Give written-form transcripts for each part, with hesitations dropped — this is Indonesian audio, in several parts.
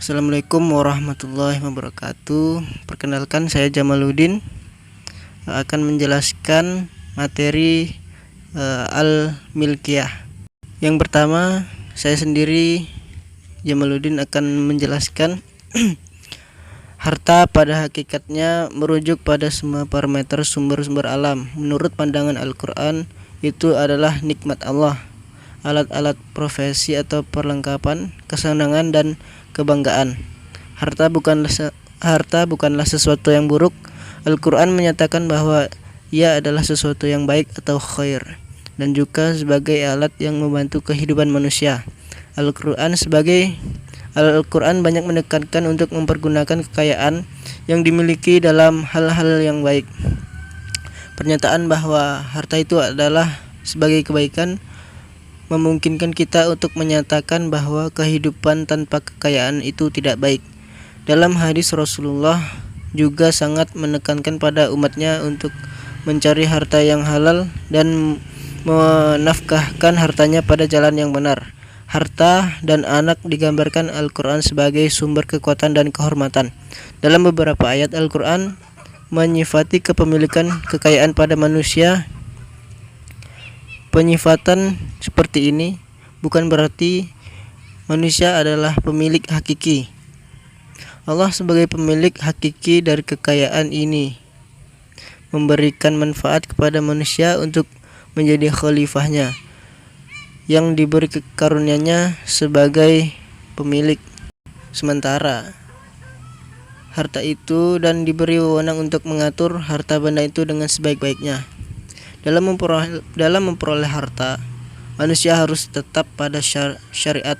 Assalamualaikum warahmatullahi wabarakatuh. Perkenalkan, saya Jamaluddin akan menjelaskan materi Al-Milkiyah. Yang pertama, saya sendiri Jamaluddin akan menjelaskan harta pada hakikatnya merujuk pada semua parameter sumber-sumber alam. Menurut pandangan Al-Quran, itu adalah nikmat Allah, alat-alat profesi atau perlengkapan, kesenangan dan kebanggaan. Harta bukanlah sesuatu yang buruk. Al-Quran menyatakan bahwa ia adalah sesuatu yang baik atau khair, dan juga sebagai alat yang membantu kehidupan manusia. Al-Quran banyak menekankan untuk mempergunakan kekayaan yang dimiliki dalam hal-hal yang baik. Pernyataan bahwa harta itu adalah sebagai kebaikan memungkinkan kita untuk menyatakan bahwa kehidupan tanpa kekayaan itu tidak baik. Dalam hadis, Rasulullah juga sangat menekankan pada umatnya untuk mencari harta yang halal dan menafkahkan hartanya pada jalan yang benar. Harta dan anak digambarkan Al-Quran sebagai sumber kekuatan dan kehormatan. Dalam beberapa ayat Al-Quran menyifati kepemilikan kekayaan pada manusia. Penyifatan seperti ini bukan berarti manusia adalah pemilik hakiki. Allah sebagai pemilik hakiki dari kekayaan ini memberikan manfaat kepada manusia untuk menjadi khalifahnya yang diberi karunia-Nya sebagai pemilik sementara harta itu dan diberi wewenang untuk mengatur harta benda itu dengan sebaik-baiknya. Dalam memperoleh harta, manusia harus tetap pada syariat.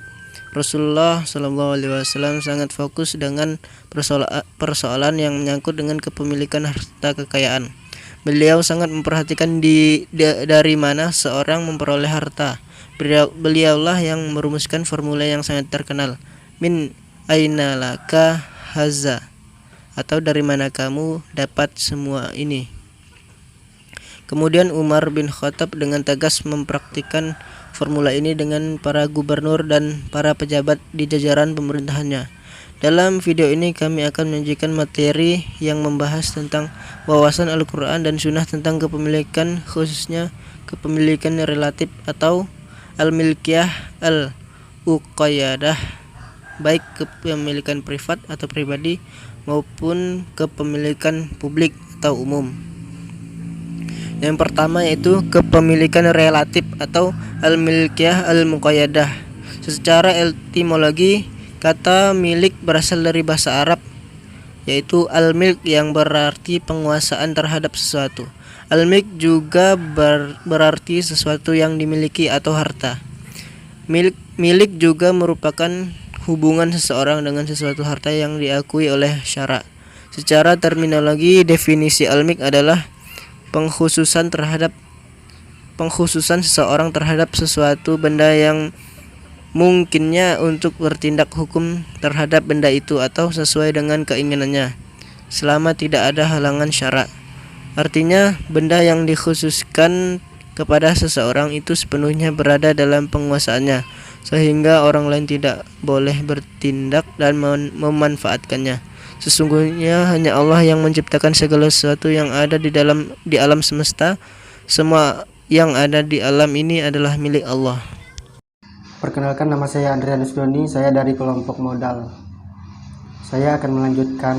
Rasulullah SAW sangat fokus dengan persoalan yang menyangkut dengan kepemilikan harta kekayaan. Beliau sangat memperhatikan dari mana seorang memperoleh harta. Beliaulah yang merumuskan formula yang sangat terkenal, min aina laka haza, atau dari mana kamu dapat semua ini. Kemudian Umar bin Khattab dengan tegas mempraktikkan formula ini dengan para gubernur dan para pejabat di jajaran pemerintahannya. Dalam video ini kami akan menyajikan materi yang membahas tentang wawasan Al-Quran dan Sunnah tentang kepemilikan, khususnya kepemilikan relatif atau Al-Milkiyah Al-Uqayyadah, baik kepemilikan privat atau pribadi maupun kepemilikan publik atau umum. Yang pertama yaitu kepemilikan relatif atau Al-Milkiyah Al-Muqayyadah. Secara etimologi, kata milik berasal dari bahasa Arab, yaitu al-milk yang berarti penguasaan terhadap sesuatu. Al-milk juga berarti sesuatu yang dimiliki atau harta. Milik juga merupakan hubungan seseorang dengan sesuatu harta yang diakui oleh syara. Secara terminologi, definisi al-milk adalah pengkhususan seseorang terhadap sesuatu benda yang mungkinnya untuk bertindak hukum terhadap benda itu atau sesuai dengan keinginannya selama tidak ada halangan syara. Artinya, benda yang dikhususkan kepada seseorang itu sepenuhnya berada dalam penguasaannya, sehingga orang lain tidak boleh bertindak dan memanfaatkannya. Sesungguhnya hanya Allah yang menciptakan segala sesuatu yang ada di alam semesta. Semua yang ada di alam ini adalah milik Allah. Perkenalkan, nama saya Andrianus Doni, saya dari kelompok modal. Saya akan melanjutkan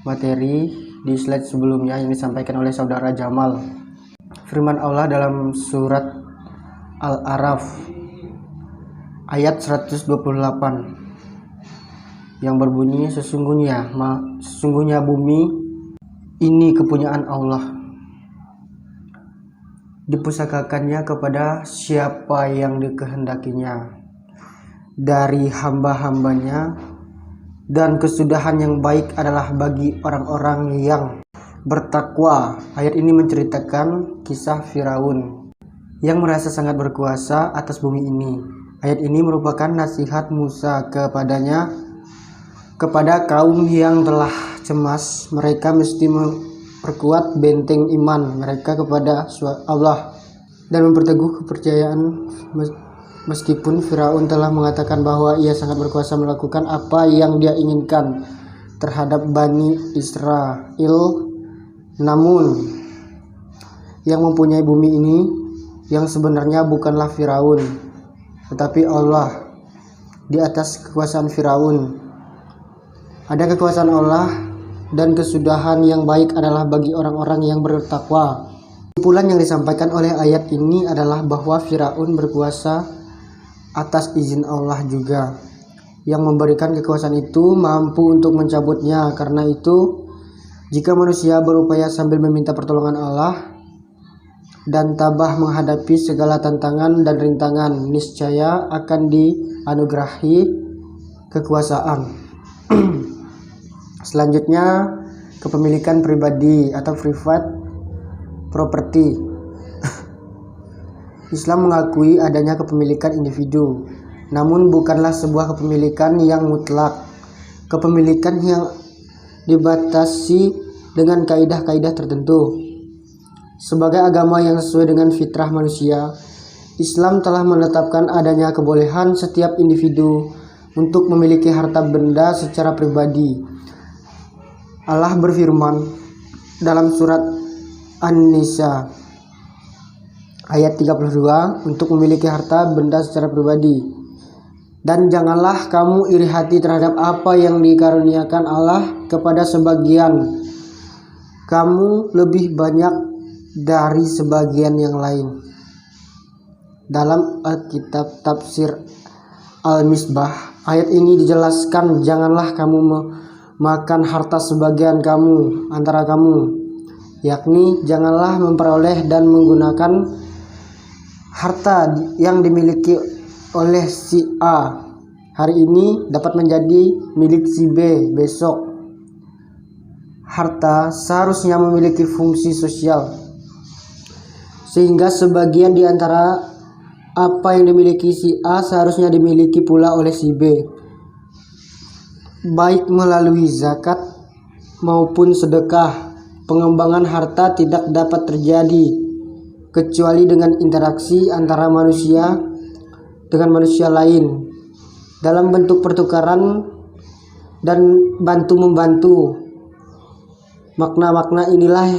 materi di slide sebelumnya yang disampaikan oleh saudara Jamal. Firman Allah dalam surat Al-A'raf ayat 128 yang berbunyi, sesungguhnya bumi ini kepunyaan Allah, dipusakakannya kepada siapa yang dikehendakinya dari hamba-hambanya, dan kesudahan yang baik adalah bagi orang-orang yang bertakwa. Ayat ini menceritakan kisah Firaun yang merasa sangat berkuasa atas bumi ini. Ayat ini merupakan nasihat Musa kepada kaum yang telah cemas. Mereka mesti memperkuat benteng iman mereka kepada Allah dan memperteguh kepercayaan Meskipun Firaun telah mengatakan bahwa ia sangat berkuasa melakukan apa yang dia inginkan terhadap Bani Israel, namun yang mempunyai bumi ini yang sebenarnya bukanlah Firaun, tetapi Allah di atas kekuasaan Firaun. Ada kekuasaan Allah dan kesudahan yang baik adalah bagi orang-orang yang bertakwa. Kesimpulan yang disampaikan oleh ayat ini adalah bahwa Firaun berkuasa atas izin Allah juga. Yang memberikan kekuasaan itu mampu untuk mencabutnya. Karena itu, jika manusia berupaya sambil meminta pertolongan Allah dan tabah menghadapi segala tantangan dan rintangan, niscaya akan dianugerahi kekuasaan. Selanjutnya, kepemilikan pribadi atau private property. Islam mengakui adanya kepemilikan individu, namun bukanlah sebuah kepemilikan yang mutlak. Kepemilikan yang dibatasi dengan kaidah-kaidah tertentu. Sebagai agama yang sesuai dengan fitrah manusia, Islam telah menetapkan adanya kebolehan setiap individu untuk memiliki harta benda secara pribadi. Allah berfirman dalam surat An-Nisa ayat 32 untuk memiliki harta benda secara pribadi. Dan janganlah kamu iri hati terhadap apa yang dikaruniakan Allah kepada sebagian. Kamu lebih banyak dari sebagian yang lain. Dalam Alkitab Tafsir Al-Misbah, ayat ini dijelaskan, janganlah kamu makan harta sebagian kamu antara kamu, yakni janganlah memperoleh dan menggunakan harta yang dimiliki oleh si A hari ini dapat menjadi milik si B besok. Harta seharusnya memiliki fungsi sosial, sehingga sebagian di antara apa yang dimiliki si A seharusnya dimiliki pula oleh si B, baik melalui zakat maupun sedekah. Pengembangan harta tidak dapat terjadi kecuali dengan interaksi antara manusia dengan manusia lain dalam bentuk pertukaran dan bantu-membantu. Makna-makna inilah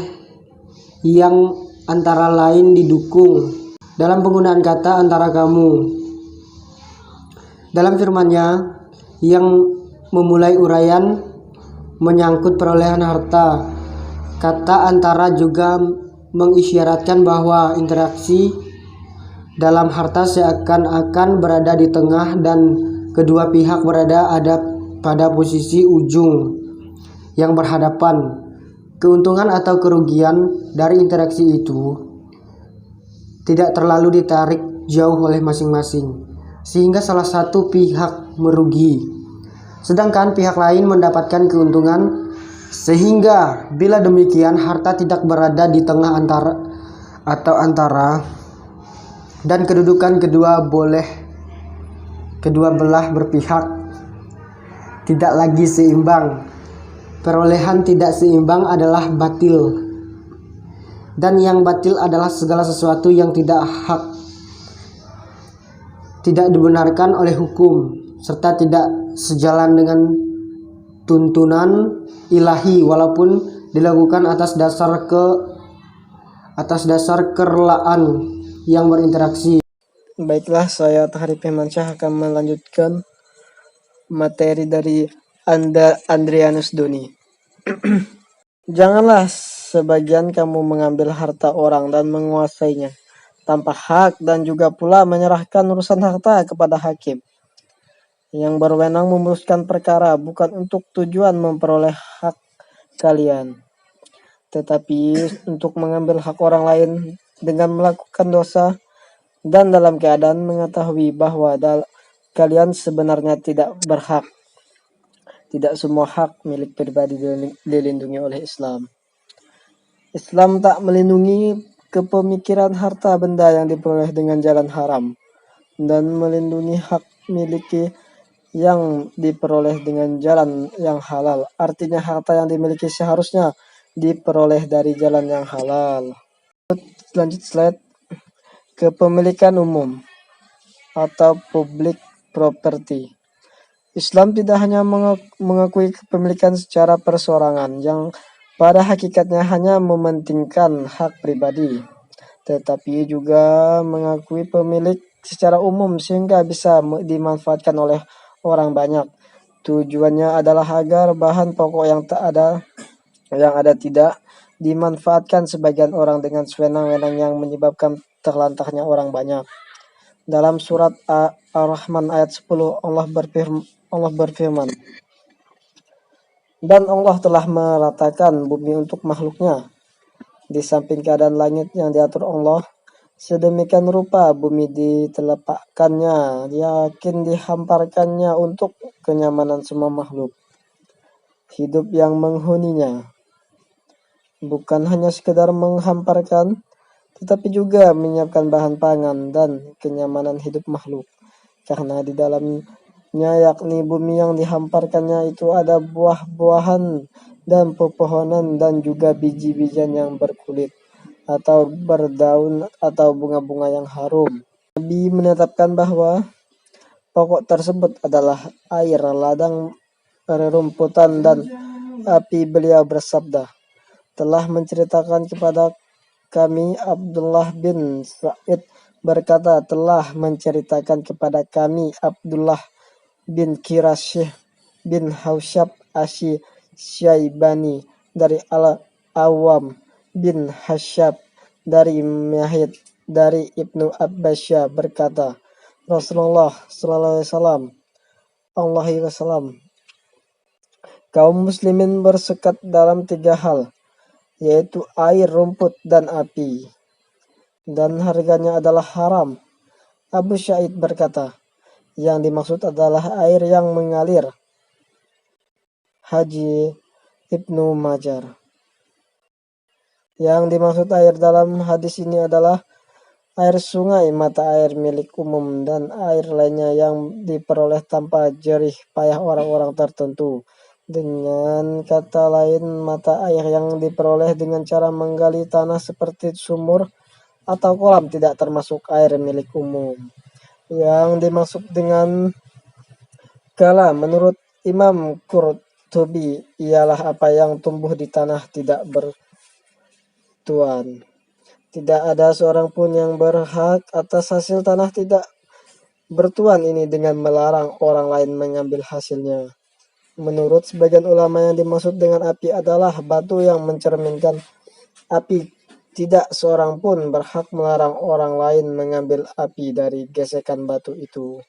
yang antara lain didukung dalam penggunaan kata antara kamu. Dalam firman-Nya yang memulai uraian menyangkut perolehan harta, kata antara juga mengisyaratkan bahwa interaksi dalam harta seakan-akan berada di tengah dan kedua pihak berada pada posisi ujung yang berhadapan. Keuntungan atau kerugian dari interaksi itu tidak terlalu ditarik jauh oleh masing-masing, sehingga salah satu pihak merugi, sedangkan pihak lain mendapatkan keuntungan. Sehingga bila demikian harta tidak berada di tengah antara dan kedudukan kedua belah berpihak tidak lagi seimbang. Perolehan tidak seimbang adalah batil, dan yang batil adalah segala sesuatu yang tidak hak, tidak dibenarkan oleh hukum, serta tidak sejalan dengan tuntunan ilahi walaupun dilakukan atas dasar kerelaan yang berinteraksi. Baiklah, saya Tahrip Firmansyah akan melanjutkan materi dari Andrianus Doni. Janganlah sebagian kamu mengambil harta orang dan menguasainya tanpa hak, dan juga pula menyerahkan urusan harta kepada hakim yang berwenang memutuskan perkara, bukan untuk tujuan memperoleh hak kalian, tetapi untuk mengambil hak orang lain dengan melakukan dosa, dan dalam keadaan mengetahui bahwa kalian sebenarnya tidak berhak. Tidak semua hak milik pribadi dilindungi oleh Islam. Islam tak melindungi kepemikiran harta benda yang diperoleh dengan jalan haram, dan melindungi hak miliki yang diperoleh dengan jalan yang halal. Artinya harta yang dimiliki seharusnya diperoleh dari jalan yang halal. Lanjut slide. Kepemilikan umum atau public property. Islam tidak hanya mengakui kepemilikan secara perseorangan yang pada hakikatnya hanya mementingkan hak pribadi, tetapi juga mengakui pemilik secara umum sehingga bisa dimanfaatkan oleh orang banyak. Tujuannya adalah agar bahan pokok yang ada tidak dimanfaatkan sebagian orang dengan sewenang-wenang yang menyebabkan terlantarnya orang banyak. Dalam surat Ar-Rahman ayat 10 Allah berfirman, dan Allah telah meratakan bumi untuk makhluknya. Di samping keadaan langit yang diatur Allah, sedemikian rupa bumi ditelepakkannya, yakin dihamparkannya untuk kenyamanan semua makhluk hidup yang menghuninya. Bukan hanya sekedar menghamparkan, tetapi juga menyiapkan bahan pangan dan kenyamanan hidup makhluk. Karena di dalamnya, yakni bumi yang dihamparkannya itu ada buah-buahan dan pepohonan dan juga biji-bijian yang berkulit atau berdaun atau bunga-bunga yang harum. Nabi menetapkan bahwa pokok tersebut adalah air, ladang, rerumputan, dan api. Beliau bersabda, telah menceritakan kepada kami Abdullah bin Sa'id berkata, telah menceritakan kepada kami Abdullah bin Qirasyih bin Hausyab Syaibani dari Al-Awwam bin Hasyab dari Mahid dari Ibnu Abbasya berkata, Rasulullah sallallahu alaihi wasallam, kaum muslimin bersekat dalam 3 hal, yaitu air, rumput, dan api, dan harganya adalah haram. Abu Sa'id berkata, yang dimaksud adalah air yang mengalir. Haji Ibnu Majar. Yang dimaksud air dalam hadis ini adalah air sungai, mata air milik umum, dan air lainnya yang diperoleh tanpa jerih payah orang-orang tertentu. Dengan kata lain, mata air yang diperoleh dengan cara menggali tanah seperti sumur atau kolam tidak termasuk air milik umum. Yang dimaksud dengan kala menurut Imam Qurtubi ialah apa yang tumbuh di tanah tidak bertuan. Tidak ada seorang pun yang berhak atas hasil tanah tidak bertuan ini dengan melarang orang lain mengambil hasilnya. Menurut sebagian ulama, yang dimaksud dengan api adalah batu yang mencerminkan api. Tidak seorang pun berhak melarang orang lain mengambil api dari gesekan batu itu.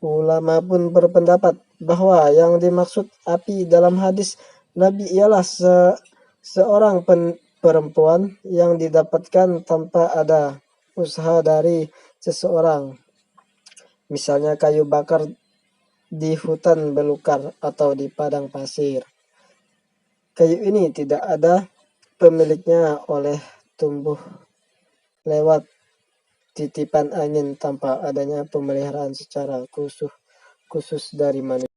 Ulama pun berpendapat bahwa yang dimaksud api dalam hadis Nabi ialah seorang perempuan yang didapatkan tanpa ada usaha dari seseorang. Misalnya kayu bakar di hutan belukar atau di padang pasir. Kayu ini tidak ada pemiliknya oleh tumbuh lewat titipan angin tanpa adanya pemeliharaan secara khusus dari manusia.